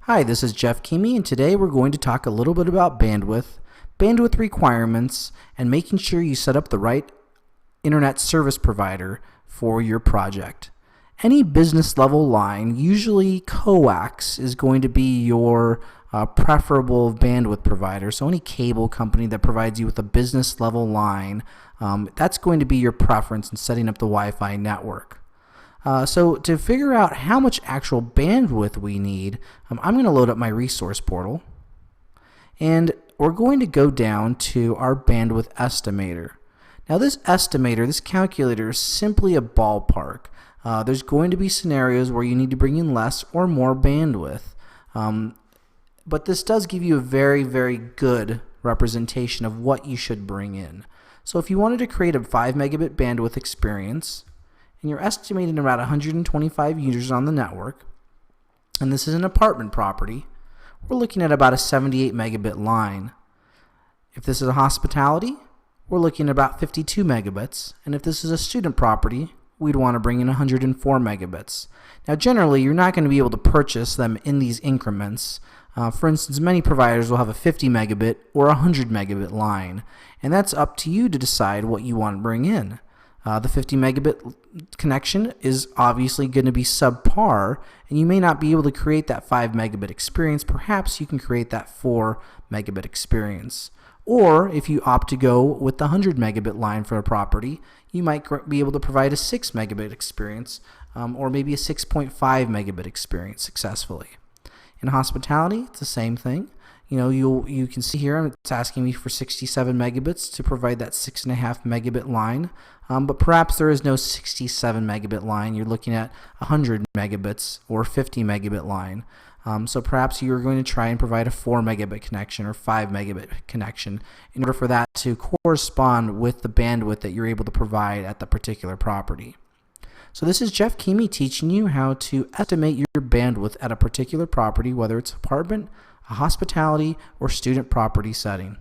Hi, this is Jeff Keamy, and today we're going to talk a little bit about bandwidth requirements, and making sure you set up the right internet service provider for your project. Any business level line, usually coax is going to be your preferable bandwidth provider. So any cable company that provides you with a business level line, that's going to be your preference in setting up the Wi-Fi network. So to figure out how much actual bandwidth we need, I'm going to load up my resource portal, and we're going to go down to our bandwidth estimator. Now this calculator is simply a ballpark. There's going to be scenarios where you need to bring in less or more bandwidth, but this does give you a very, very good representation of what you should bring in. So if you wanted to create a 5 megabit bandwidth experience, and you're estimating about 125 users on the network, and this is an apartment property, we're looking at about a 78 megabit line. If this is a hospitality, we're looking at about 52 megabits, and if this is a student property, we'd want to bring in 104 megabits. Now generally, you're not going to be able to purchase them in these increments. For instance, many providers will have a 50 megabit or 100 megabit line, and that's up to you to decide what you want to bring in. The 50 megabit connection is obviously going to be subpar, and you may not be able to create that 5 megabit experience. Perhaps you can create that 4 megabit experience. Or if you opt to go with the 100 megabit line for a property, you might be able to provide a 6 megabit experience, or maybe a 6.5 megabit experience successfully. In hospitality, it's the same thing. You can see here it's asking me for 67 megabits to provide that 6.5 megabit line, but perhaps there is no 67 megabit line. You're looking at 100 megabits or 50 megabit line. So perhaps you're going to try and provide a 4 megabit connection or 5 megabit connection in order for that to correspond with the bandwidth that you're able to provide at the particular property. So this is Jeff Keamy teaching you how to estimate your bandwidth at a particular property, whether it's apartment, a hospitality, or student property setting.